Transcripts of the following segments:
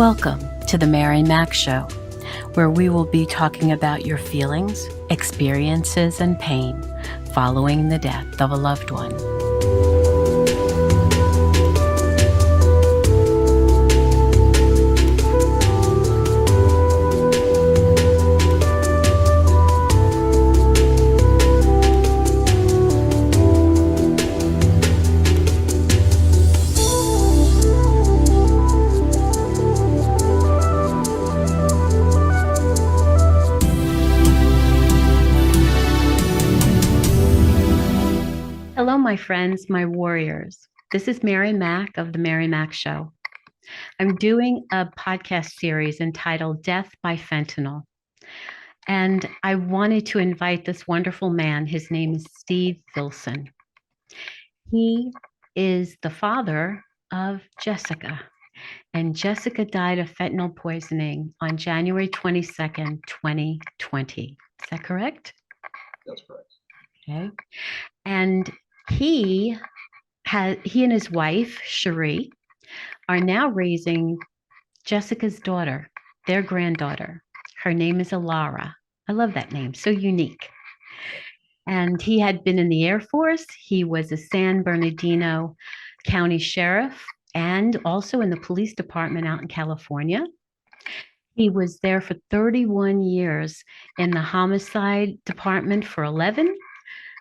Welcome to the Mary Mac Show, where we will be talking about your feelings, experiences, and pain following the death of a loved one. Hello, my friends, my warriors. This is Mary Mac of the Mary Mac Show. I'm doing a podcast series entitled Death by Fentanyl. And I wanted to invite this wonderful man. His name is Steve Filson. He is the father of Jessica. And Jessica died of fentanyl poisoning on January 22nd, 2020. Is that correct? That's correct. Okay. And he and his wife, Cherie, are now raising Jessica's daughter, their granddaughter. Her name is Elara. I love that name, so unique. And he had been in the Air Force. He was a San Bernardino County Sheriff and also in the police department out in California. He was there for 31 years in the homicide department for 11,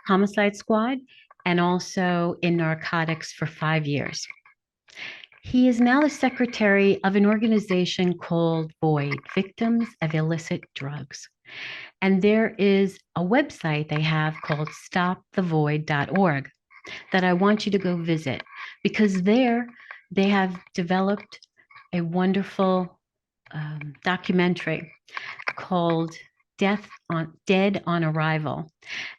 Homicide Squad, and also in Narcotics for 5 years. He is now the secretary of an organization called VOID, Victims of Illicit Drugs. And there is a website they have called stopthevoid.org that I want you to go visit, because there they have developed a wonderful documentary called Dead on Arrival.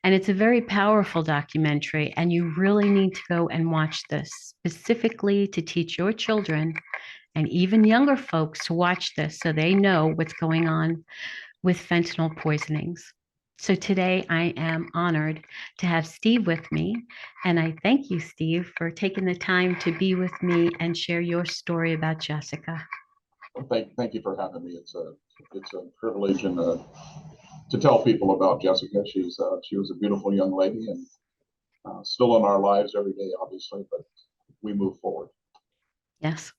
And it's a very powerful documentary, and you really need to go and watch this specifically to teach your children and even younger folks to watch this so they know what's going on with fentanyl poisonings. So today I am honored to have Steve with me, and I thank you, Steve, for taking the time to be with me and share your story about Jessica. Well, thank you for having me. It's a privilege and to tell people about Jessica. She was a beautiful young lady and still in our lives every day, obviously, but we move forward. Yes.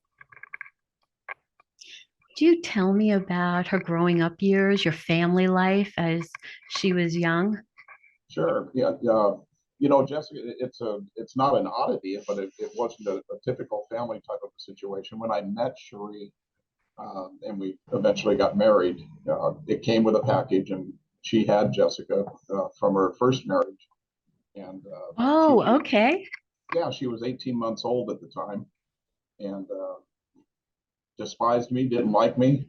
Do you tell me about her growing up years, your family life as she was young? Sure. Yeah. Jessica, it's not an oddity, but it wasn't a typical family type of situation. When I met Cherie, and we eventually got married, it came with a package, and she had Jessica from her first marriage. And Okay. Yeah, she was 18 months old at the time, and despised me, didn't like me.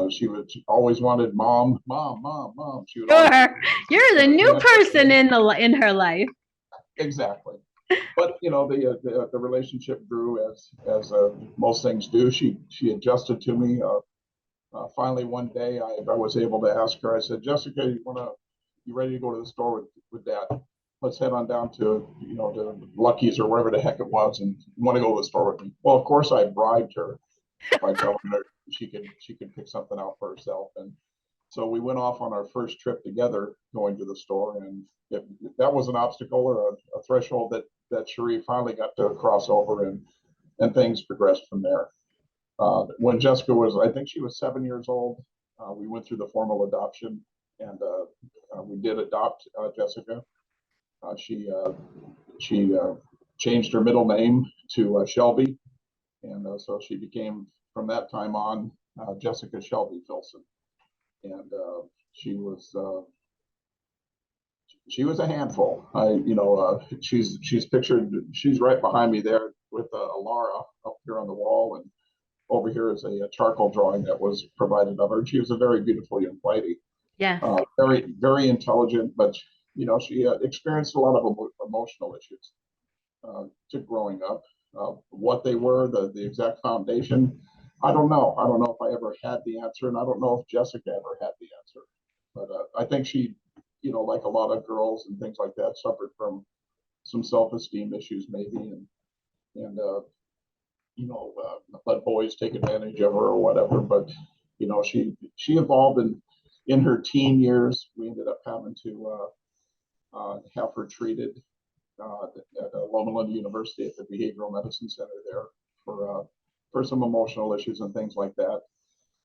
She always wanted mom, mom, mom, mom. She would always, You're the new person in her life. Exactly. But the relationship grew as most things do. She adjusted to me. Finally, one day, I was able to ask her. I said, Jessica, you ready to go to the store with Dad? Let's head on down to to Lucky's or wherever the heck it was, and you want to go to the store with me? Well, of course, I bribed her by telling her she could pick something out for herself. And so we went off on our first trip together, going to the store, and that was an obstacle or a threshold that Cherie finally got to cross over, and things progressed from there. When Jessica was, I think she was 7 years old, we went through the formal adoption, and we did adopt Jessica. She changed her middle name to Shelby, and so she became, from that time on, Jessica Shelby Filson. And she was a handful. She's pictured. She's right behind me there with Elara up here on the wall, and over here is a charcoal drawing that was provided of her. She was a very beautiful young lady. Yeah. Very, very intelligent, but she experienced a lot of emotional issues to growing up. What they were, the exact foundation, I don't know. I don't know if I ever had the answer, and I don't know if Jessica ever had the answer. But I think she, like a lot of girls and things like that, suffered from some self-esteem issues maybe, and let boys take advantage of her or whatever. But she evolved, and in her teen years, we ended up having to have her treated at Loma Linda University at the Behavioral Medicine Center there for some emotional issues and things like that.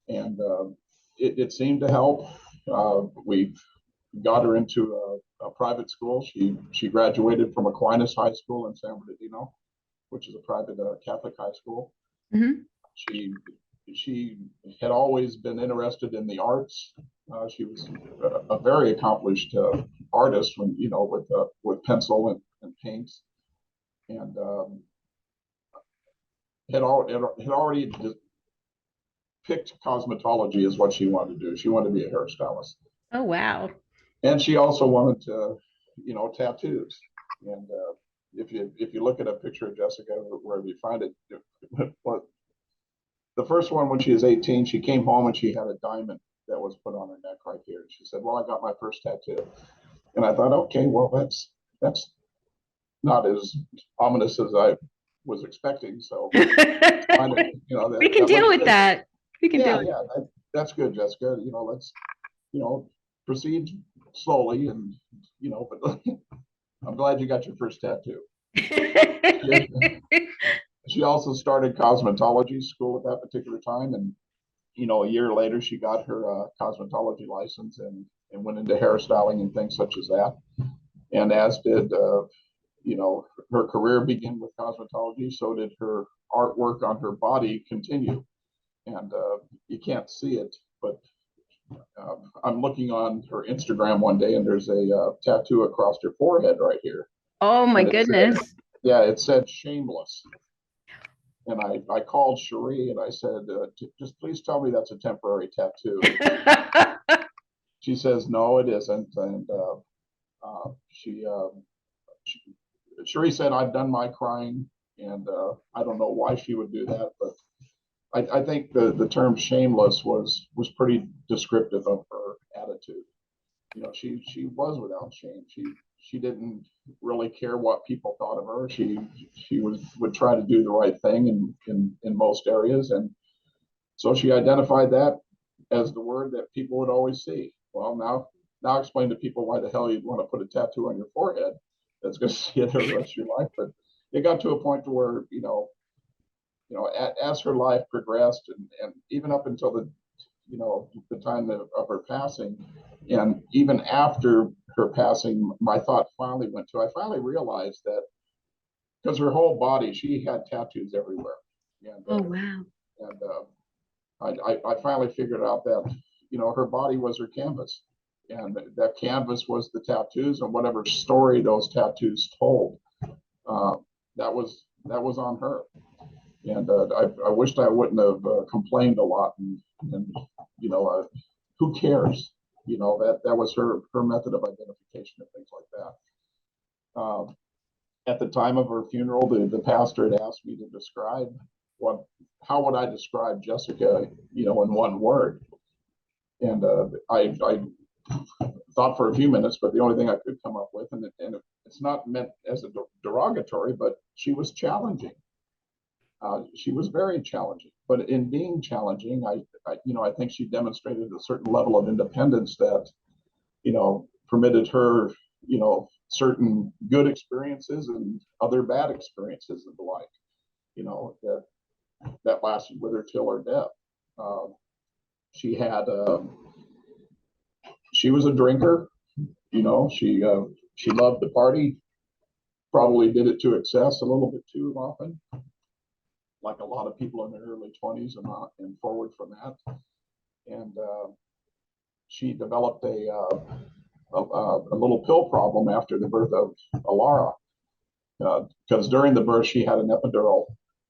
And it seemed to help. We got her into a private school. She graduated from Aquinas High School in San Bernardino, which is a private Catholic high school. Mm-hmm. She had always been interested in the arts. She was a very accomplished artist with pencil and paints, and had already picked cosmetology as what she wanted to do. She wanted to be a hairstylist. Oh, wow. And she also wanted to, tattoos. And if you look at a picture of Jessica, wherever you find it, the first one when she was 18, she came home and she had a diamond that was put on her neck right here. She said, "Well, I got my first tattoo." And I thought, okay, well, that's not as ominous as I was expecting. So, We can deal with that. We can deal with that's good, Jessica. Let's, proceed slowly, and but I'm glad you got your first tattoo. She also started cosmetology school at that particular time, and a year later she got her cosmetology license and went into hairstyling and things such as that. And as did her career began with cosmetology, so did her artwork on her body continue. And you can't see it, but I'm looking on her Instagram one day, and there's a tattoo across her forehead right here. Oh my goodness. It said "shameless." And I called Cherie and I said, just please tell me that's a temporary tattoo. She says, no, it isn't. And Cherie said, I've done my crying, and I don't know why she would do that, but I think the term shameless was pretty descriptive of her attitude. She was without shame. She didn't really care what people thought of her. She would try to do the right thing in most areas, and so she identified that as the word that people would always see. Well, now explain to people why the hell you'd want to put a tattoo on your forehead that's going to see it the rest of your life. But it got to a point to where as her life progressed, and even up until the time of her passing, and even after her passing, my thought finally went to, I finally realized that because her whole body, she had tattoos everywhere. And, oh, wow. And I finally figured out that, her body was her canvas. And that canvas was the tattoos, and whatever story those tattoos told, that was on her. And I wished I wouldn't have complained a lot, and who cares? That was her method of identification and things like that. At the time of her funeral, the pastor had asked me to describe how would I describe Jessica, in one word. And I thought for a few minutes, but the only thing I could come up with, and it's not meant as a derogatory, but she was challenging. She was very challenging, but in being challenging, I think she demonstrated a certain level of independence that, permitted her, certain good experiences and other bad experiences and the like, that lasted with her till her death. She was a drinker. She loved to party. Probably did it to excess a little bit too often, like a lot of people in their early 20s and forward from that. And she developed a little pill problem after the birth of Elara, because during the birth she had an epidural,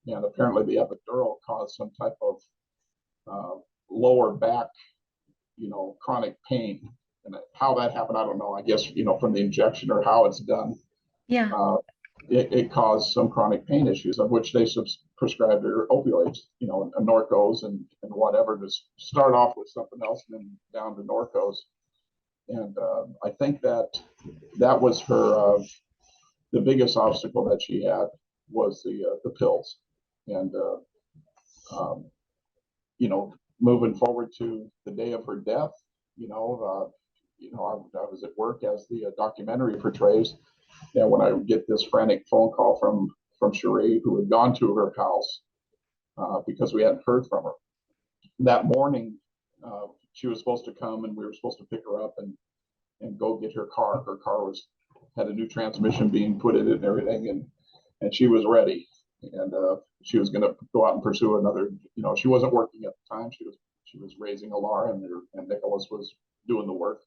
and apparently the epidural caused some type of lower back, chronic pain. And how that happened, I don't know. I guess, from the injection or how it's done. Yeah. It caused some chronic pain issues, of which they prescribed her opioids, Norcos and whatever, to start off with something else and then down to Norcos. And I think that was her, the biggest obstacle that she had was the pills. And um, you know, moving forward to the day of her death, I was at work as the documentary portrays, and when I would get this frantic phone call from Cherie, who had gone to her house because we hadn't heard from her that morning. She was supposed to come, and we were supposed to pick her up and go get her car. Her car had a new transmission being put in it and everything, and she was ready, and she was going to go out and pursue another. She wasn't working at the time. She was raising Elara, and Nicholas was doing the work,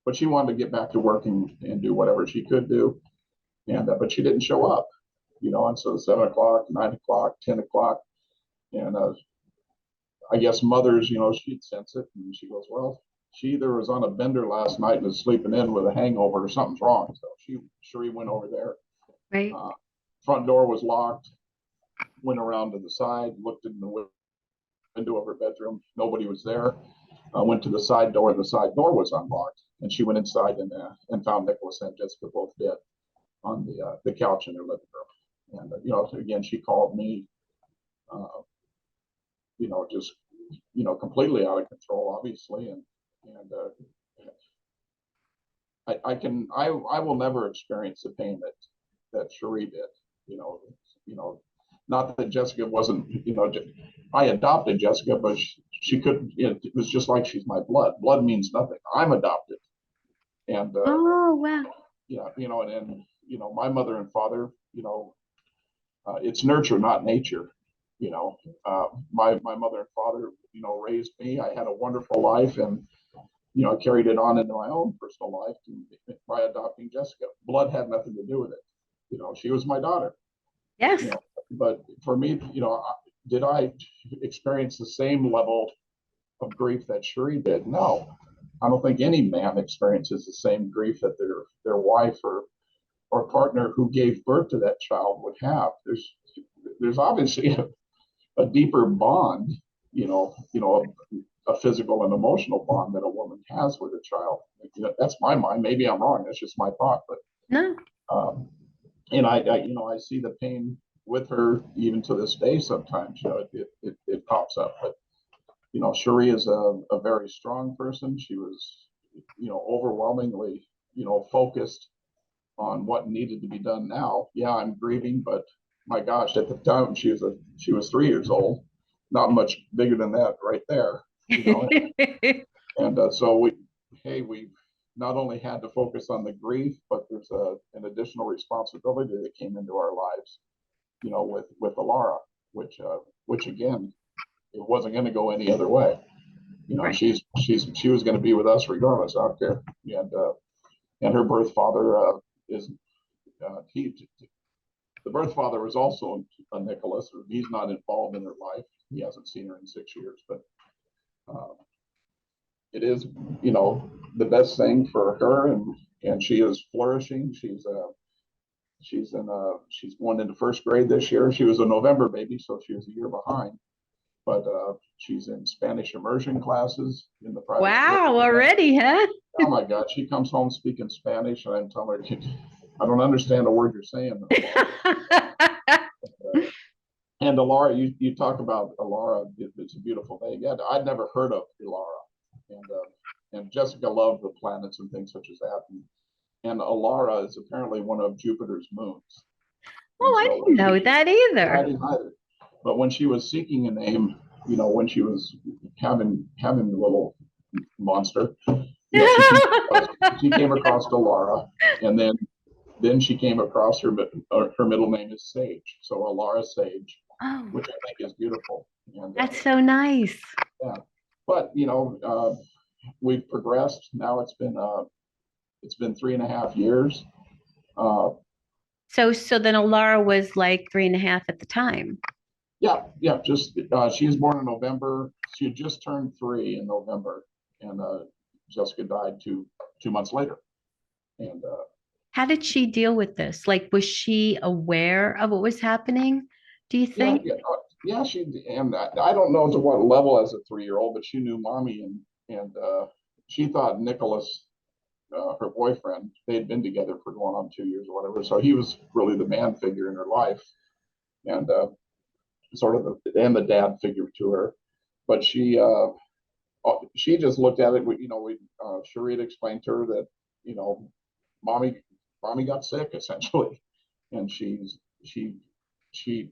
but she wanted to get back to work and do whatever she could do, and but she didn't show up. And so 7 o'clock, 9 o'clock, 10 o'clock, and I guess mothers, she'd sense it, and she goes, well, she either was on a bender last night and is sleeping in with a hangover, or something's wrong. So Cherie went over there. Right. Front door was locked. Went around to the side, looked in the window of her bedroom. Nobody was there. Went to the side door. The side door was unlocked, and she went inside and found Nicholas and Jessica both dead on the couch in their living room. And again, she called me. Just completely out of control, obviously, and I will never experience the pain that Cherie did. Not that Jessica wasn't. I adopted Jessica, but she couldn't. It was just like she's my blood. Blood means nothing. I'm adopted, and Oh, wow. yeah, and my mother and father. It's nurture, not nature. My mother and father, raised me. I had a wonderful life, and carried it on into my own personal life by adopting Jessica. Blood had nothing to do with it. She was my daughter. Yes. But for me, did I experience the same level of grief that Cherie did? No, I don't think any man experiences the same grief that their wife or partner who gave birth to that child would have. There's obviously a deeper bond, a physical and emotional bond that a woman has with a child. That's my mind. Maybe I'm wrong. That's just my thought. But No. And I see the pain with her even to this day. Sometimes, it pops up. But Cherie is a very strong person. She was, overwhelmingly, focused on what needed to be done now. Yeah, I'm grieving, but my gosh, at the time she was 3 years old, not much bigger than that right there. And so we not only had to focus on the grief, but there's an additional responsibility that came into our lives, with Elara, which again, it wasn't going to go any other way. Right. She was going to be with us regardless out there, and her birth father is the birth father was also a Nicholas. He's not involved in her life. He hasn't seen her in 6 years, but it is, the best thing for her, and she is flourishing. She's going into first grade this year. She was a November baby, so she was a year behind. But she's in Spanish immersion classes in the private. Wow, already, huh? Oh my God, she comes home speaking Spanish, and I'm telling her, I don't understand a word you're saying. And Elara, you talk about Elara. It's a beautiful thing. Yeah, I'd never heard of Elara, and Jessica loved the planets and things such as that. And Elara is apparently one of Jupiter's moons. Oh, I didn't know that either. I didn't either. But when she was seeking a name, when she was having the little monster, she came across Elara, and then she came across her middle name is Sage, so Elara Sage, which I think is beautiful. And that's so nice. Yeah, but we've progressed. Now it's been 3.5 years. So then Elara was like 3.5 at the time. Yeah. Just she was born in November. She had just turned 3 in November, and Jessica died two months later. And how did she deal with this? Like, was she aware of what was happening? Do you think? Yeah, she, and I don't know to what level as a 3-year-old, but she knew mommy, and she thought Nicholas, her boyfriend, they had been together for going on 2 years or whatever. So he was really the man figure in her life, and sort of and the dad figure to her. But she just looked at it. Cherie had explained to her that, mommy got sick essentially, and she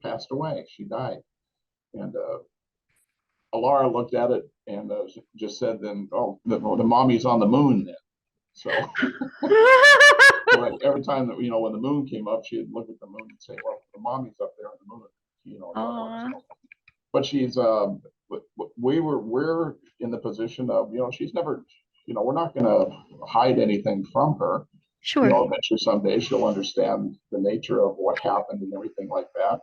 passed away. She died, and Elara looked at it and just said, "Then, oh, the mommy's on the moon then." So, so every time that when the moon came up, she'd look at the moon and say, "Well, the mommy's up there on the moon." But we're in the position of, she's never, we're not going to hide anything from her. Sure. Eventually someday she'll understand the nature of what happened and everything like that.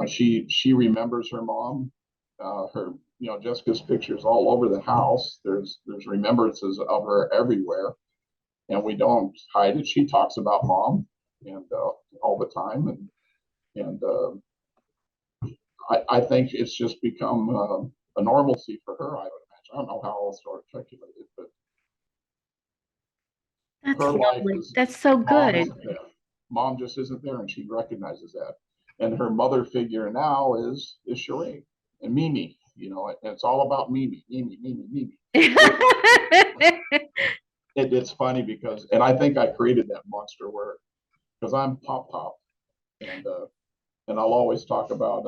She remembers her mom. Her, Jessica's pictures all over the house. There's remembrances of her everywhere, and we don't hide it. She talks about mom and all the time, and I think it's just become a normalcy for her. I would imagine. I don't know how else to articulate it, but her life is. That's so good. Mom just isn't there, and she recognizes that. And her mother figure now is Cherie and Mimi. And it's all about Mimi. It's funny because, and I think I created that monster word because I'm Pop, and I'll always talk about,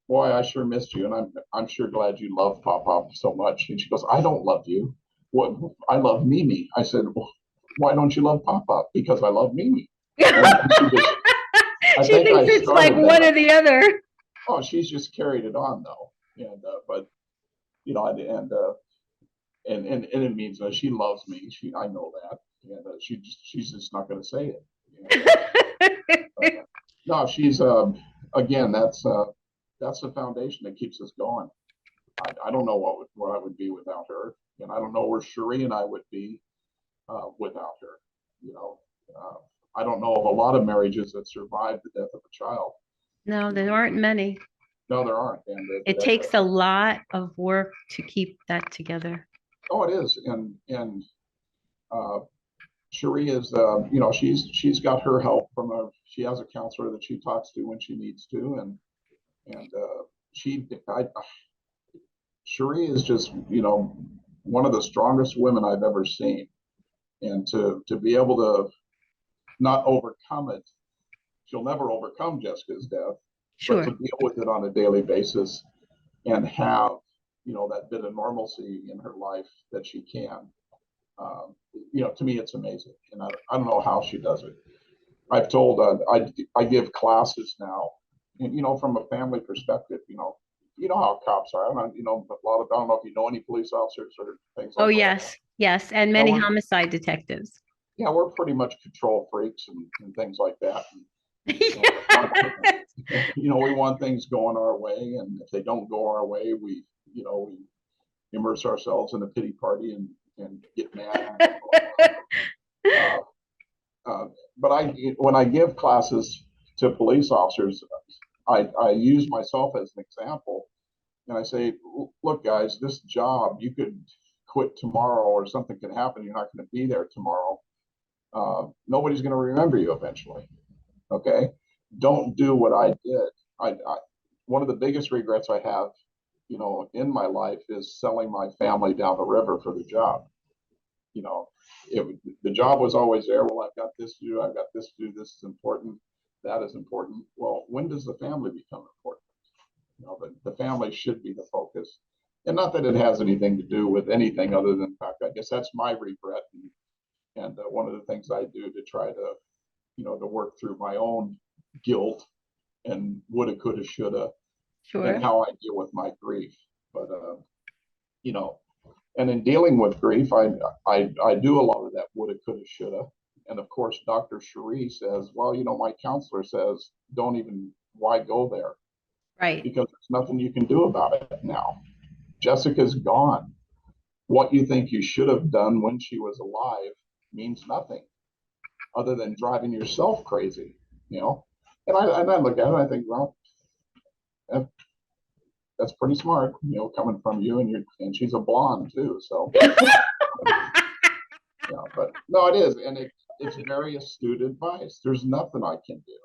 boy, I sure missed you, and I'm sure glad you love Pop so much. And she goes, I don't love you. What? I love Mimi. I said, well, why don't you love Pop? Because I love Mimi. She thinks it's like one or the other. Oh, she's just carried it on though, and but and it means that she loves me. I know that, and she's just not going to say it. No, she's again. That's the foundation that keeps us going. I don't know what I would be without her, and I don't know where Cherie and I would be without her. I don't know of a lot of marriages that survived the death of a child. No, there aren't many. No, there aren't. And it takes a lot of work to keep that together. Oh, it is. And Cherie is, she's got her help she has a counselor that she talks to when she needs to. And Cherie is just, one of the strongest women I've ever seen. And to be able to not overcome it, she'll never overcome Jessica's death. Sure. But to deal with it on a daily basis and have, that bit of normalcy in her life that she can, to me, it's amazing. And I don't know how she does it. I've told, I give classes now, and, from a family perspective, how cops are. I don't know if you know any police officers or things like that. Oh, yes. Yes. And many homicide detectives. Yeah, we're pretty much control freaks and things like that. We want things going our way, and if they don't go our way, we immerse ourselves in a pity party and get mad. But when I give classes to police officers, I use myself as an example, and I say, look, guys, this job, you could quit tomorrow, or something could happen. You're not going to be there tomorrow. Nobody's going to remember you eventually. Okay, don't do what I did. One of the biggest regrets I have, in my life is selling my family down the river for the job. The job was always there. Well, I've got this to do. I've got this to do. This is important. That is important. Well, when does the family become important? The family should be the focus. And not that it has anything to do with anything other than the fact, I guess that's my regret. And one of the things I do to try to, to work through my own guilt and woulda, coulda, shoulda, sure, and how I deal with my grief. But, and in dealing with grief, I do a lot of that woulda, coulda, shoulda. And of course, Dr. Cherie says, well, my counselor says, why go there? Right. Because there's nothing you can do about it now. Jessica's gone. What you think you should have done when she was alive means nothing other than driving yourself crazy, And I look at it and I think, well, that's pretty smart, coming from you, and she's a blonde too. So, but no, it is. And it's very astute advice. There's nothing I can do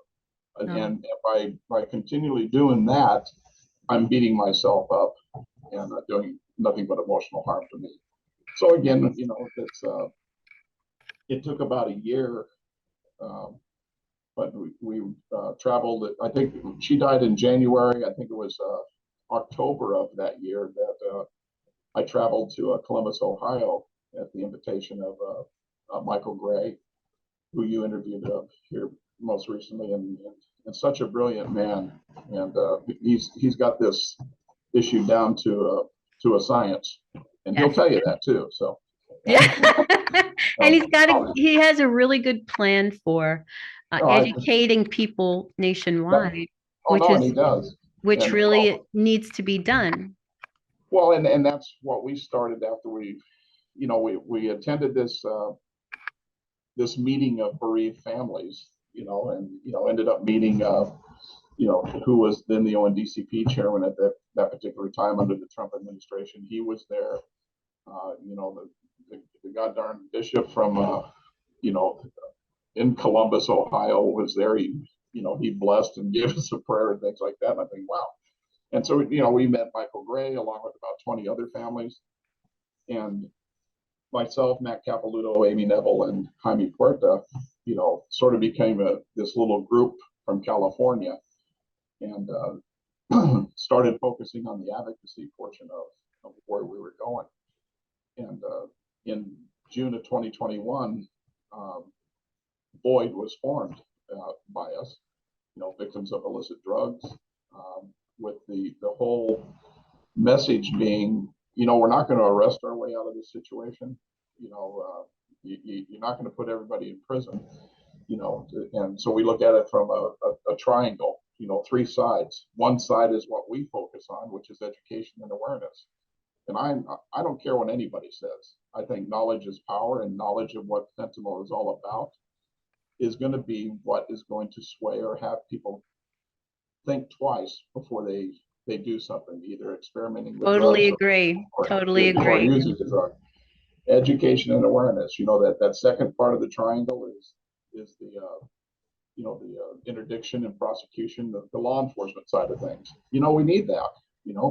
And by continually doing that, I'm beating myself up and doing nothing but emotional harm to me. So again, it took about a year, but we traveled. I think she died in January. I think it was October of that year that I traveled to Columbus, Ohio, at the invitation of Michael Gray, who you interviewed here most recently, and such a brilliant man. And he's got this issue down to a science, and he'll tell you that too. So yeah. And he has a really good plan for educating people nationwide, and he does, which really needs to be done. Well, and that's what we started after we attended this this meeting of bereaved families, and ended up meeting who was then the ONDCP chairman at that particular time under the Trump administration. He was there. The goddamn bishop from in Columbus, Ohio, was there. He blessed and gave us a prayer and things like that. And I think, wow. And so, we met Michael Gray along with about 20 other families, and myself, Matt Capilouto, Amy Neville, and Jaime Puerta, sort of became this little group from California, and started focusing on the advocacy portion of where we were going. And in June of 2021, Boyd was formed by us, Victims of Illicit Drugs, with the whole message being, we're not going to arrest our way out of this situation. You're not going to put everybody in prison, and so we look at it from a triangle, 3 sides. One side is what we focus on, which is education and awareness. And I don't care what anybody says. I think knowledge is power, and knowledge of what fentanyl is all about is going to be what is going to sway or have people think twice before they do something, either experimenting with totally drugs agree. Or using the drug. Education and awareness. That second part of the triangle is the interdiction and prosecution, the law enforcement side of things. We need that.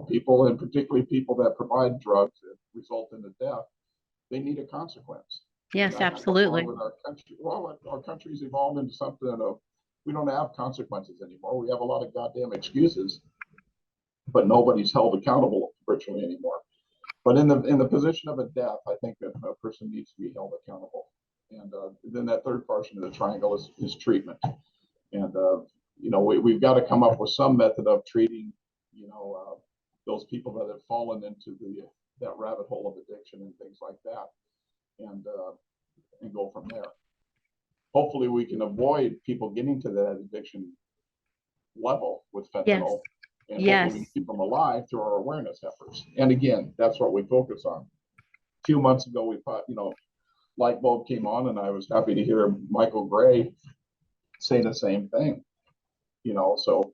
People, and particularly people that provide drugs that result in the death, they need a consequence. Yes, absolutely. With our country's evolved into something of, we don't have consequences anymore. We have a lot of goddamn excuses, but nobody's held accountable virtually anymore. But in the position of a death, I think that a person needs to be held accountable. And then that third portion of the triangle is treatment. And we've got to come up with some method of treating those people that have fallen into that rabbit hole of addiction and things like that, and go from there. Hopefully we can avoid people getting to that addiction level with fentanyl. And hopefully we keep them alive through our awareness efforts. And again, that's what we focus on. A few months ago, we thought, light bulb came on, and I was happy to hear Michael Gray say the same thing. So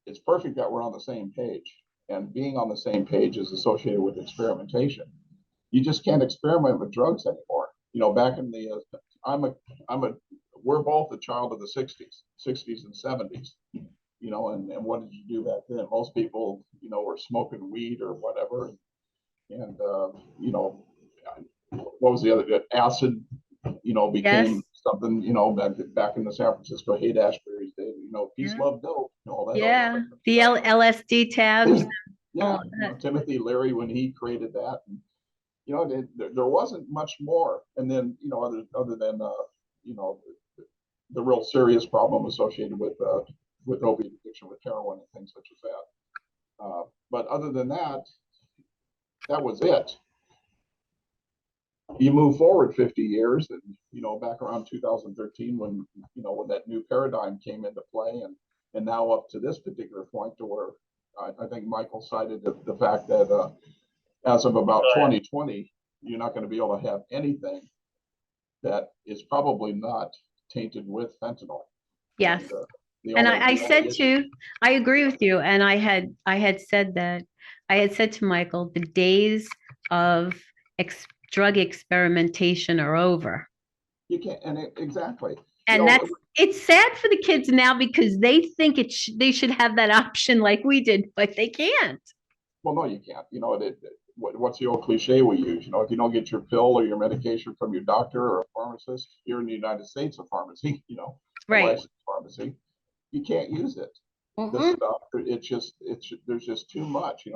it's perfect that we're on the same page. And being on the same page is associated with experimentation. You just can't experiment with drugs anymore. Back in the we're both a child of the 60s and 70s. And what did you do back then? Most people, were smoking weed or whatever. And what was the other? Acid, became something, back in the San Francisco Haight-Ashbury's day, peace, love, dope, all that. Yeah, the LSD tabs. Yeah, Timothy Leary, when he created that, and, there wasn't much more. And then, other than, the real serious problem associated with opiate addiction, with heroin and things such as that. But other than that, that was it. You move forward 50 years, and back around 2013, when that new paradigm came into play, and now up to this particular point, to where I think Michael cited the fact that as of about 2020, you're not going to be able to have anything that is probably not tainted with fentanyl. Yes. And I said I agree with you. And I had said to Michael, the days of drug experimentation are over. You can't, exactly. And it's sad for the kids now because they think they should have that option like we did, but they can't. Well, no, you can't. What's the old cliche we use? If you don't get your pill or your medication from your doctor or a pharmacist here in the United States, a pharmacy, a Right. licensed pharmacy, you can't use it. Mhm. This stuff, there's just too much.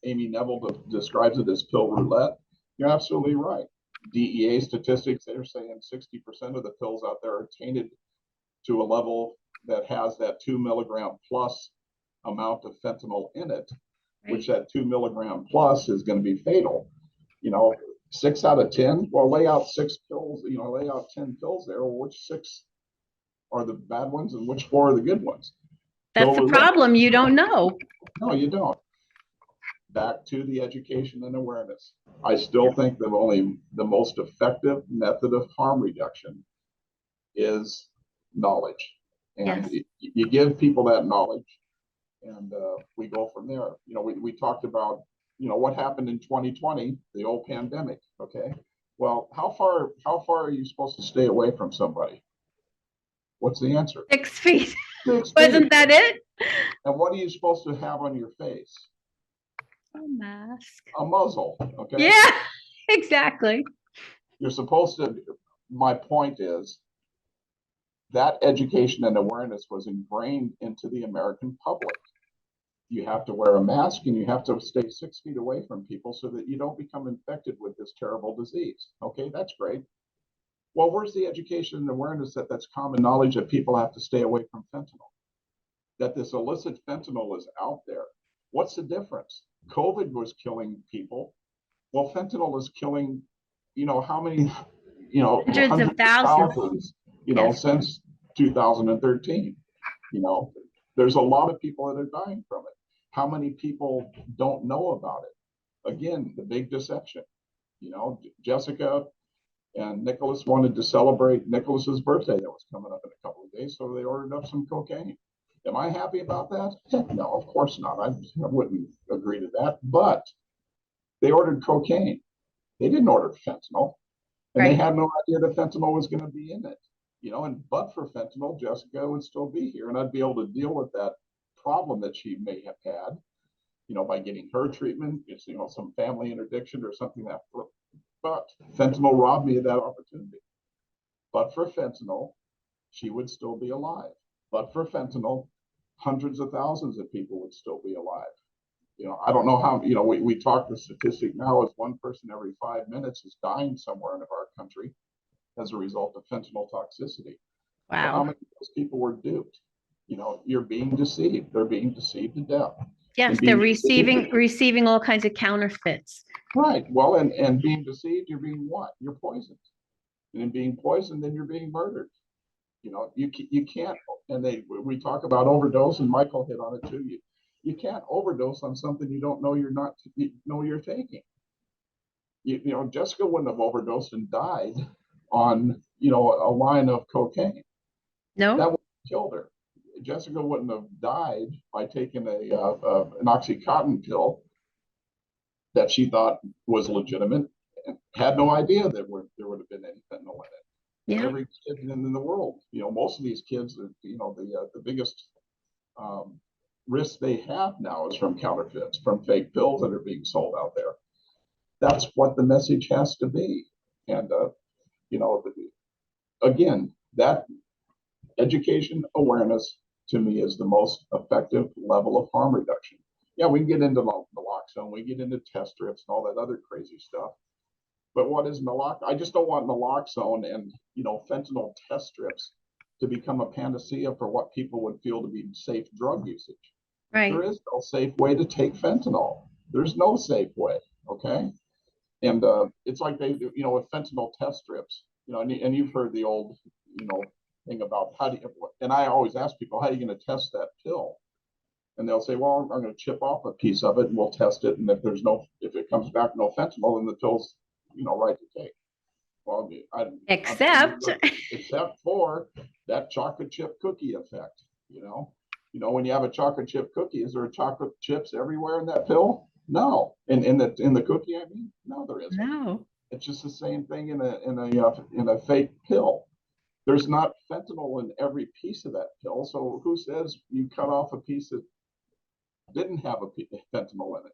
Amy Neville describes it as pill roulette. You're absolutely right. DEA statistics, they're saying 60% of the pills out there are tainted to a level that has that 2 milligram plus amount of fentanyl in it, which that 2 milligram plus is going to be fatal. 6 out of 10. Well, lay out 6 pills, lay out 10 pills there. Well, which 6 are the bad ones and which 4 are the good ones? That's the problem. You don't know. No, you don't. Back to the education and awareness. I still think that only the most effective method of harm reduction is knowledge. And yes. you give people that knowledge, and we go from there. We talked about, what happened in 2020, the old pandemic. Okay. Well, how far are you supposed to stay away from somebody? What's the answer? 6 feet. 6 feet. Wasn't that it? And what are you supposed to have on your face? A mask. A muzzle. Okay. Yeah, exactly. You're supposed to, my point is that education and awareness was ingrained into the American public. You have to wear a mask and you have to stay 6 feet away from people so that you don't become infected with this terrible disease. Okay, that's great. Well, where's the education and awareness that's common knowledge that people have to stay away from fentanyl? That this illicit fentanyl is out there. What's the difference? COVID was killing people. Well, fentanyl is killing, how many, hundreds of thousands, yes. Since 2013. There's a lot of people that are dying from it. How many people don't know about it? Again, the big deception. Jessica and Nicholas wanted to celebrate Nicholas's birthday that was coming up in a couple of days, so they ordered up some cocaine. Am I happy about that? Heck no, of course not. I wouldn't agree to that. But they ordered cocaine. They didn't order fentanyl. And right. They had no idea that fentanyl was going to be in it. But for fentanyl, Jessica would still be here, and I'd be able to deal with that problem that she may have had, by getting her treatment, some family interdiction or something that. But fentanyl robbed me of that opportunity. But for fentanyl, she would still be alive. But for fentanyl, hundreds of thousands of people would still be alive. I don't know how, we talk the statistic now is 1 person every 5 minutes is dying somewhere in our country as a result of fentanyl toxicity. Wow. Well, how many of those people were duped? You're being deceived. They're being deceived to death. Yes, they're receiving all kinds of counterfeits. Right. Well, and being deceived, you're being what? You're poisoned. And in being poisoned, then you're being murdered. You can't, and we talk about overdose, and Michael hit on it too. You can't overdose on something you don't know you're taking. Jessica wouldn't have overdosed and died on, a line of cocaine. No. That would have killed her. Jessica wouldn't have died by taking an Oxycontin pill that she thought was legitimate and had no idea that there would have been any fentanyl in it. Yeah. And every kid in the world, most of these kids, the biggest risk they have now is from counterfeits, from fake pills that are being sold out there. That's what the message has to be. And, again, that education awareness to me is the most effective level of harm reduction. Yeah, we can get into naloxone, we get into test strips and all that other crazy stuff. But what is naloxone? I just don't want naloxone and fentanyl test strips to become a panacea for what people would feel to be safe drug usage. Right. There is no safe way to take fentanyl. There's no safe way. Okay. And it's like they do, with fentanyl test strips, and you've heard the old, thing about and I always ask people, how are you going to test that pill? And they'll say, well, I'm going to chip off a piece of it and we'll test it. And if it comes back no fentanyl, then the pill's, right to take. Well, except for that chocolate chip cookie effect, when you have a chocolate chip cookie, is there chocolate chips everywhere in that pill? No. In the cookie, I mean, no, there isn't. No. It's just the same thing in a fake pill. There's not fentanyl in every piece of that pill. So who says you cut off a piece that didn't have fentanyl in it?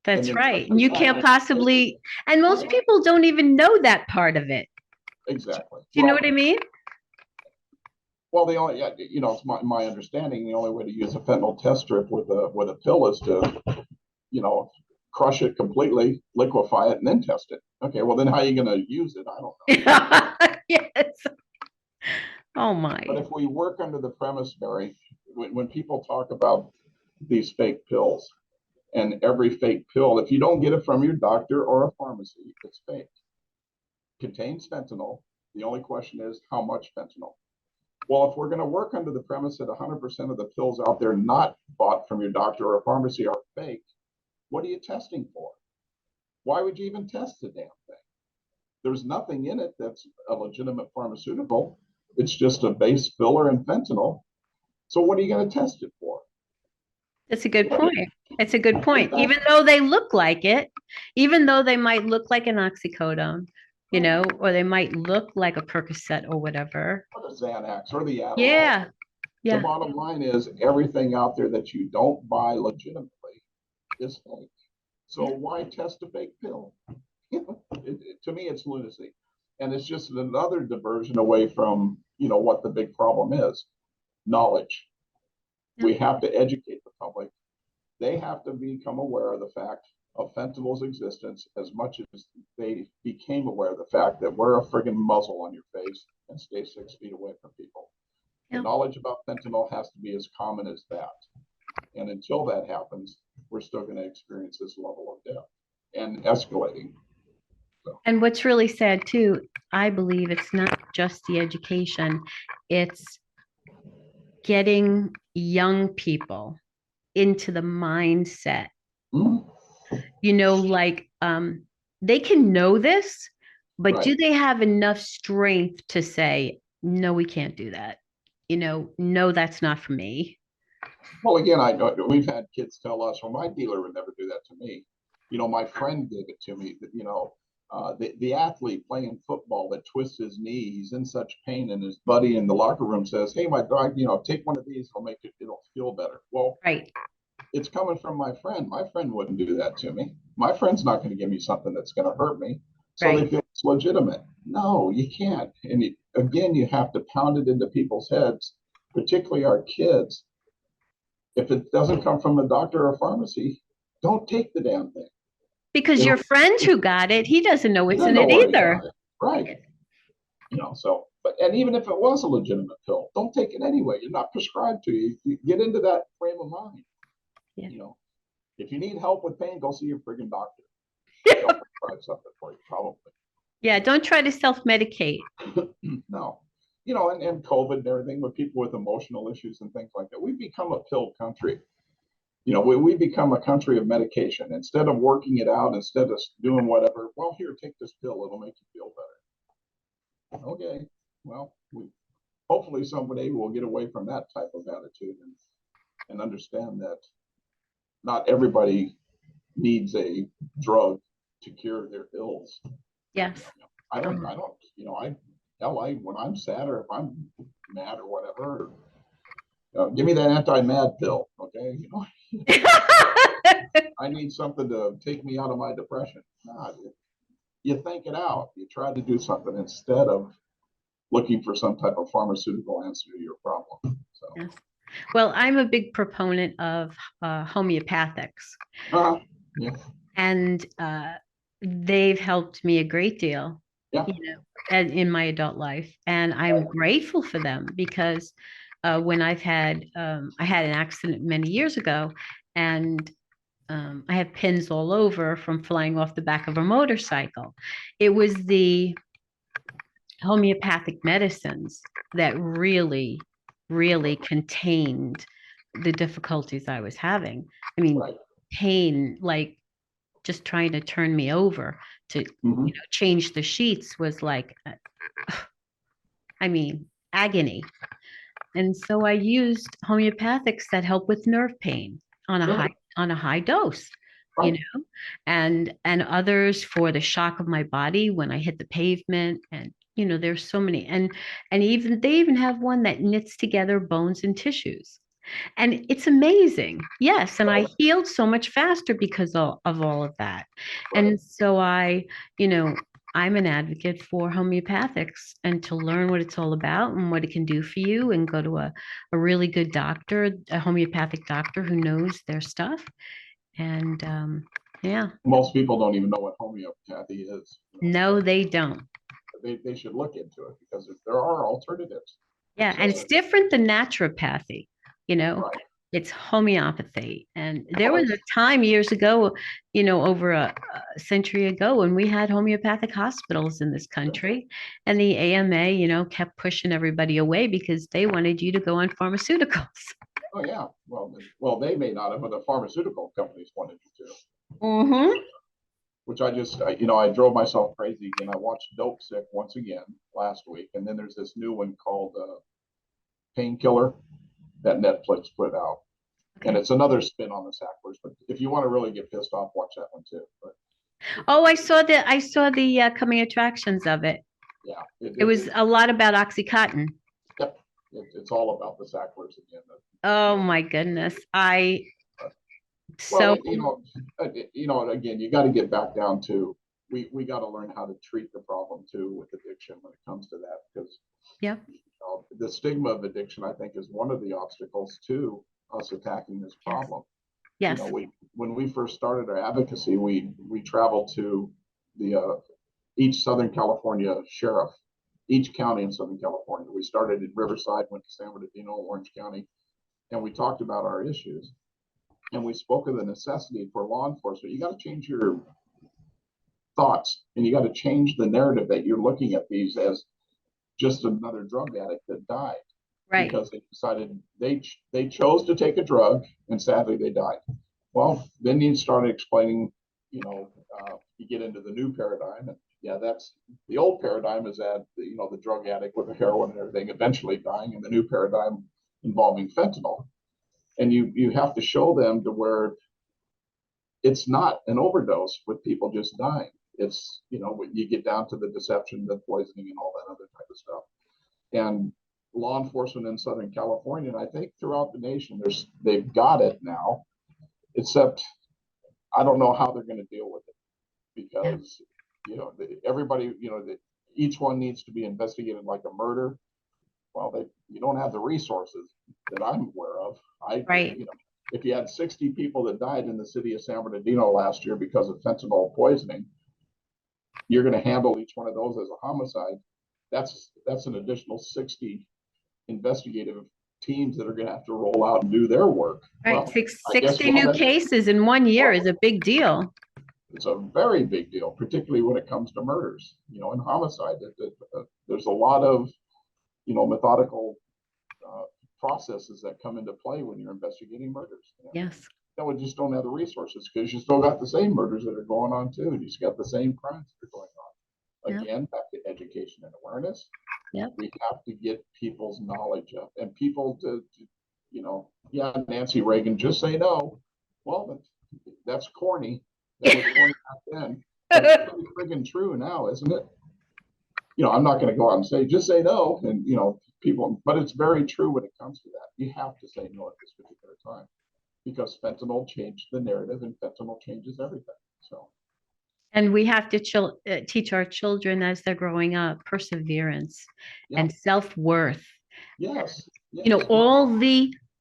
And That's then right. And testing you can't possibly, and most people don't even know that part of it. exactly. Do you know what I mean? Well, the only, it's my understanding, the only way to use a fentanyl test strip with a pill is to, crush it completely, liquefy it, and then test it. Okay, well, then how are you going to use it? I don't know. Yes. Oh my. But if we work under the premise, Mary, when people talk about these fake pills, and every fake pill, if you don't get it from your doctor or a pharmacy, it's fake. Contains fentanyl. The only question is how much fentanyl. Well, if we're going to work under the premise that 100% of the pills out there not bought from your doctor or a pharmacy are fake, what are you testing for? Why would you even test the damn thing? There's nothing in it that's a legitimate pharmaceutical. It's just a base filler and fentanyl. So what are you going to test it for? That's a good point. It's a good point. Even though they look like it, even though they might look like an oxycodone, or they might look like a Percocet or whatever. Or the Xanax or the Adderall. Yeah. The bottom line is everything out there that you don't buy legitimately is fake. So why test a fake pill? To me, it's lunacy. And it's just another diversion away from, what the big problem is. Knowledge. We have to educate the public. They have to become aware of the fact of fentanyl's existence as much as they became aware of the fact that wear a friggin' muzzle on your face and stay 6 feet away from people. The knowledge about fentanyl has to be as common as that. And until that happens, we're still going to experience this level of death and escalating. So. And what's really sad too, I believe it's not just the education, it's getting young people into the mindset. They can know this, but do they have enough strength to say, no, we can't do that? No, that's not for me. Well, again, I know we've had kids tell us, well, my dealer would never do that to me. My friend gave it to me. The athlete playing football that twists his knee, he's in such pain, and his buddy in the locker room says, hey, my dog, take one of these, it'll feel better. Well, it's coming from my friend. My friend wouldn't do that to me. My friend's not going to give me something that's going to hurt me. So they feel it's legitimate. No, you can't. And again, you have to pound it into people's heads, particularly our kids. If it doesn't come from a doctor or a pharmacy, don't take the damn thing. Because your friend who got it, he doesn't know what's in it either. Right. And even if it was a legitimate pill, don't take it anyway. You're not prescribed to you. You get into that frame of mind. Yeah. If you need help with pain, go see your friggin' doctor. They'll prescribe something for you, probably. Yeah, don't try to self-medicate. No. And COVID and everything with people with emotional issues and things like that. We've become a pill country. We become a country of medication. Instead of working it out, instead of doing whatever, well, here, take this pill. It'll make you feel better. Okay. Well, hopefully somebody will get away from that type of attitude and understand that not everybody needs a drug to cure their ills. Yes. When I'm sad or if I'm mad or whatever, give me that anti-mad pill, okay? I need something to take me out of my depression. Nah, you think it out. You try to do something instead of looking for some type of pharmaceutical answer to your problem. So. Yes. Well, I'm a big proponent of homeopathics. Yeah. And they've helped me a great deal, in my adult life. And I'm grateful for them because when I had an accident many years ago, and I have pins all over from flying off the back of a motorcycle. It was the homeopathic medicines that really, really contained the difficulties I was having. I mean, pain, like just trying to turn me over to change the sheets was like, agony. And so I used homeopathics that help with nerve pain on a high dose, and others for the shock of my body when I hit the pavement and there's so many, and even they even have one that knits together bones and tissues. And it's amazing. Yes. And I Right, healed so much faster because of all of that. right. And so you know, I'm an advocate for homeopathics and to learn what it's all about and what it can do for you and go to a really good doctor, a homeopathic doctor who knows their stuff. And yeah, Most people don't even know what homeopathy is. no, they don't. They should look into it because there are alternatives. Yeah, It's and it's different than naturopathy, you know. right. It's homeopathy. And there Well, was a time years ago, over a century ago when we had homeopathic hospitals in this country, and the AMA, kept pushing everybody away because they wanted you to go on pharmaceuticals. oh yeah. Well, they may not have, but the pharmaceutical companies wanted you to. Mm-hmm. Which I drove myself crazy again. I watched Dope Sick once again last week, and then there's this new one called Painkiller that Netflix put out, and Okay. it's another spin on the Sacklers. But if you want to really get pissed off, watch that one too. But Oh, I saw the coming attractions of it. yeah, It was a lot about Oxycontin. yep, it's all about the Sacklers again. Oh my goodness. I Well, so again, you got to get back down to we got to learn how to treat the problem too with addiction when it comes to that, because yeah, the stigma of addiction, I think, is one of the obstacles to us attacking this yes, problem. yes, We when we first started our advocacy, we traveled to the each Southern California sheriff, each county in Southern California. We started in Riverside, went to San Bernardino, Orange County, and we talked about our issues. And we spoke of the necessity for law enforcement. You got to change your thoughts, and you got to change the narrative that you're looking at these as just another drug addict that died right. because they decided they chose to take a drug, and sadly they died. Well, then you started explaining, you get into the new paradigm, and yeah, that's the old paradigm is that the drug addict with the heroin and everything eventually dying, and the new paradigm involving fentanyl, and you have to show them to where it's not an overdose with people just dying. It's when you get down to the deception, the poisoning, and all that other type of stuff. And law enforcement in Southern California, and I think throughout the nation, they've got it now. Except I don't know how they're going to deal with it Yeah, because everybody, each one needs to be investigated like a murder. Well, you don't have the resources that I'm aware of. right. If you had 60 people that died in the city of San Bernardino last year because of fentanyl poisoning, you're going to handle each one of those as a homicide. That's an additional 60 investigative teams that are going to have to roll out and do their work. Right. Well, I guess 60 new cases in 1 year is a big deal. it's a very big deal, particularly when it comes to murders. In homicide, there's a lot of methodical processes that come into play when you're investigating murders. Yes. We just don't have the resources because you still got the same murders that are going on too. You just got the same crimes that are going on. Yep. Again, back to education and awareness. Yep. We have to get people's knowledge up and people yeah, Nancy Reagan, just say no. Well, that's corny. That was corny back then. But it's pretty friggin' true now, isn't it? I'm not going to go out and say, just say no. And, people, but it's very true when it comes to that. You have to say no at this particular time because fentanyl changed the narrative and fentanyl changes everything. So, And we have to teach our children as they're growing up perseverance yeah, and self-worth. yes, You know, yes,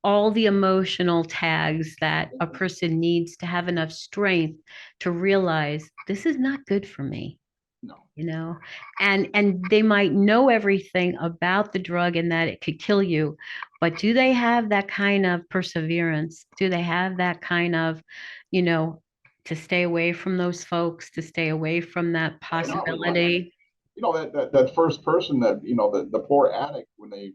all the emotional tags that a person needs to have enough strength to realize this is not good for me. no, And they might know everything about the drug and that it could kill you, but do they have that kind of perseverance? Do they have that kind of, you know to stay away from those folks, to stay away from that why not? Why not? possibility? That first person that, the poor addict when they,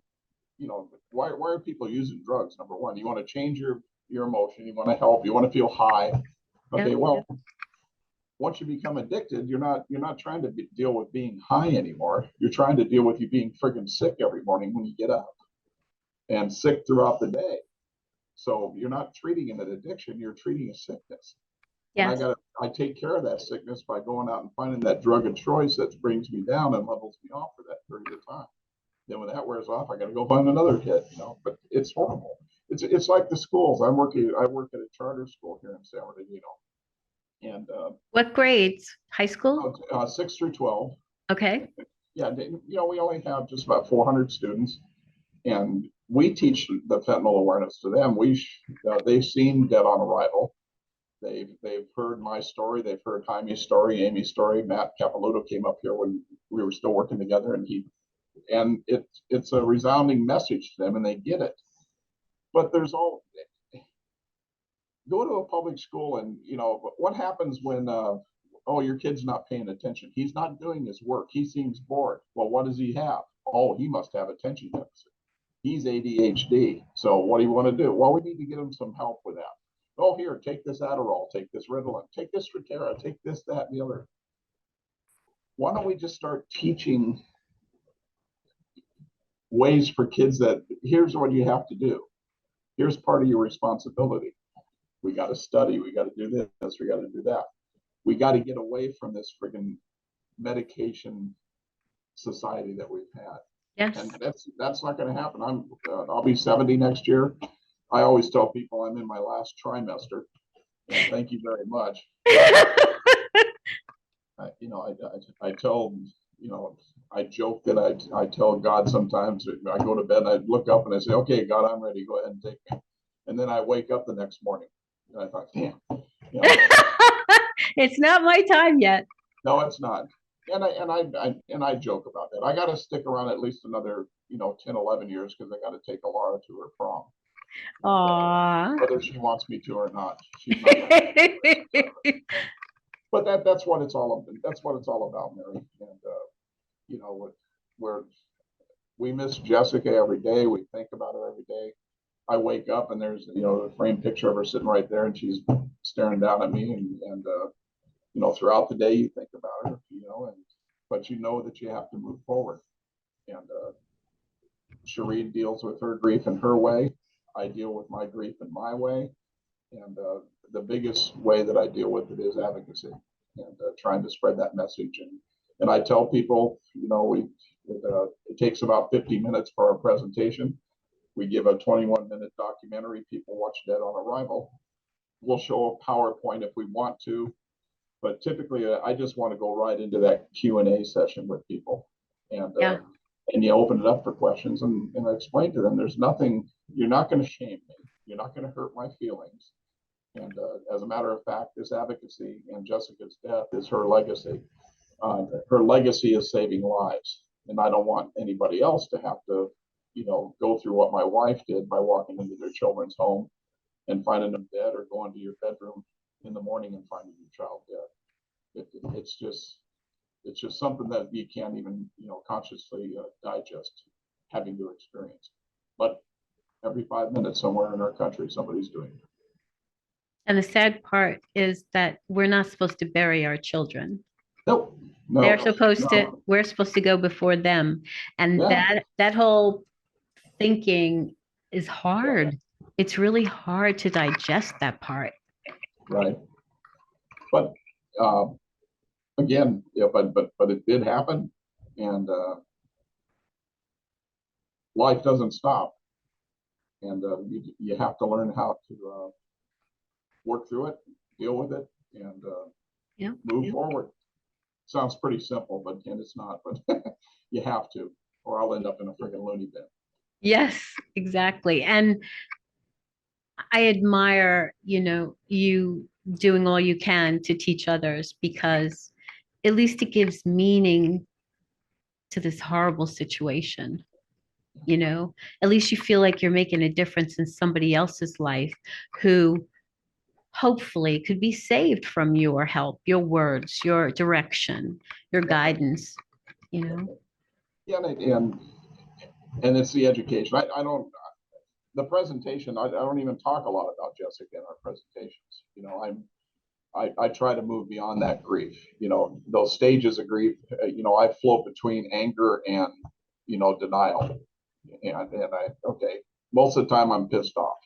why are people using drugs? Number one, you want to change your emotion, you want to help, you want to feel high. Yeah, Okay, well, once you become addicted, you're not trying to deal with being high anymore. You're trying to deal with you being friggin' sick every morning when you get up and sick throughout the day. So you're not treating an addiction, you're treating a sickness. And yes, I take care of that sickness by going out and finding that drug of choice that brings me down and levels me off for that period of time. Then when that wears off, I got to go find another kid, but it's horrible. It's like the schools. I work at a charter school here in San Bernardino, and What grades? High school? 6 through 12. Okay. Yeah, we only have just about 400 students, and we teach the fentanyl awareness to them. They've seen Dead on Arrival. They've heard my story. They've heard Jaime's story, Amy's story. Matt Capilouto came up here when we were still working together, and it's a resounding message to them, and they get it. But go to a public school, and what happens when your kid's not paying attention? He's not doing his work. He seems bored. Well, what does he have? Oh, he must have attention deficit. He's ADHD. So what do you want to do? Well, we need to get him some help with that. Oh, here, take this Adderall, take this Ritalin, take this Strattera, take this, that, and the other. Why don't we just start teaching ways for kids that here's what you have to do. Here's part of your responsibility. We got to study. We got to do this. We got to do that. We got to get away from this friggin' medication society that we've had. Yes. And that's not going to happen. I'll be 70 next year. I always tell people I'm in my last trimester. And thank you very much. I tell, I joke that I tell God sometimes. I go to bed and I look up and I say, okay, God, I'm ready. Go ahead and take me. And then I wake up the next morning and I thought, damn. It's not my time yet. No, it's not. And I joke about that. I got to stick around at least another 10, 11 years because I got to take Elara to her prom. Aww. Whether she wants me to or not, she's not. But that's what it's all about. That's what it's all about, Mary. And we miss Jessica every day. We think about her every day. I wake up and there's a framed picture of her sitting right there, and she's staring down at me. And throughout the day you think about her, but that you have to move forward. And Cherie deals with her grief in her way. I deal with my grief in my way. And the biggest way that I deal with it is advocacy and trying to spread that message. And I tell people, it takes about 50 minutes for our presentation. We give a 21-minute documentary. People watch Dead on Arrival. We'll show a PowerPoint if we want to, but typically I just want to go right into that Q&A session with people. And you open it up for questions, and I explain to them, there's nothing, you're not going to shame me. You're not going to hurt my feelings. And as a matter of fact, this advocacy and Jessica's death is her legacy. Her legacy is saving lives. And I don't want anybody else to have to, go through what my wife did by walking into their children's home and finding them dead, or going to your bedroom in the morning and finding your child dead. It's just something that you can't even, consciously digest having to experience. But every 5 minutes somewhere in our country, somebody's doing it. And the sad part is that we're not supposed to bury our children. Nope. No, They're supposed to, we're supposed to go before them. And that whole thinking is hard. It's really hard to digest that part. Right. But again, but it did happen, and life doesn't stop, and you have to learn how to work through it, deal with it, and move forward. Sounds pretty simple, but it's not. But you have to, or I'll end up in a freaking loony bin. Yes, exactly. And I admire, you doing all you can to teach others, because at least it gives meaning to this horrible situation. At least you feel like you're making a difference in somebody else's life who hopefully could be saved from your help, your words, your direction, your guidance, Yeah, and it's the education. I don't, the presentation, I don't even talk a lot about Jessica in our presentations. I try to move beyond that grief, those stages of grief. I float between anger and, denial. And most of the time I'm pissed off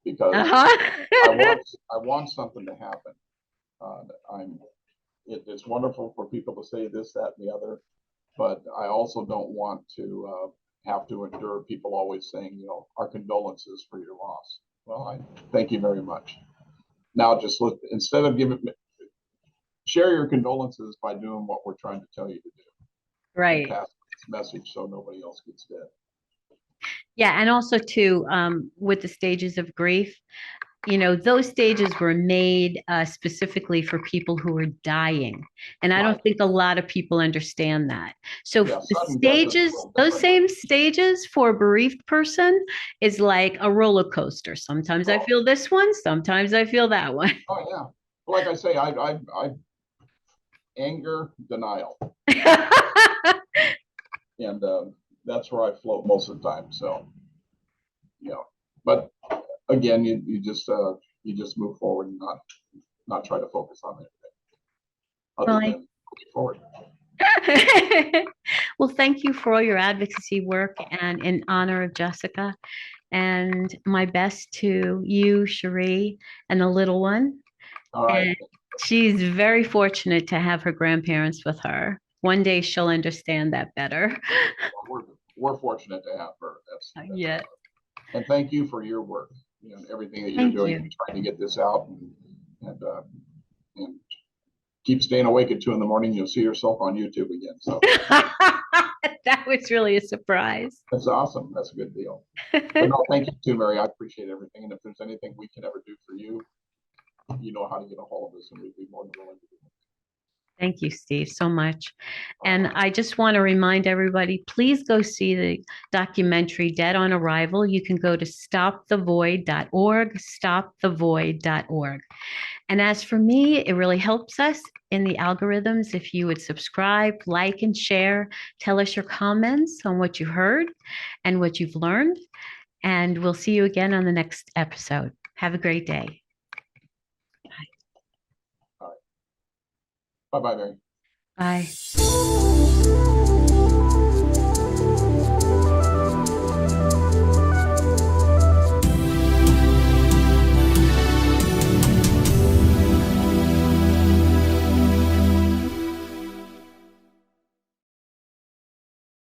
because I want something to happen. It's wonderful for people to say this, that, and the other. but I also don't want to have to endure people always saying, our condolences for your loss. Well, I thank you very much. Now just look, instead of share your condolences by doing what we're trying to tell you to do. Right. Pass this message so nobody else gets dead. Yeah. And also too, with the stages of grief, those stages were made specifically for people who are dying. And I don't think a lot of people understand that. So the stages, those same stages for a bereaved person is like a roller coaster. Sometimes I feel this one, sometimes I feel that one. Oh yeah. Like I say, I anger, denial. And that's where I float most of the time. So, but again, you just move forward and not try to focus on anything other than moving forward. Well, thank you for all your advocacy work and in honor of Jessica. And my best to you, Cherie, and the little one. All right. And she's very fortunate to have her grandparents with her. One day she'll understand that better. We're fortunate to have her. That's yeah. And thank you for your work, everything that you're doing, trying to get this out and keep staying awake at 2 a.m. You'll see yourself on YouTube again. So that was really a surprise. That's awesome. That's a good deal. But no, thank you too, Mary. I appreciate everything. And if there's anything we can ever do for you, you know how to get a hold of us, and we'd be more than willing to do it. Thank you, Steve, so much. And I just want to remind everybody, please go see the documentary Dead on Arrival. You can go to stopthevoid.org, stopthevoid.org. And as for me, it really helps us in the algorithms if you would subscribe, like, and share. Tell us your comments on what you heard and what you've learned. And we'll see you again on the next episode. Have a great day. Bye-bye, Mary. Bye.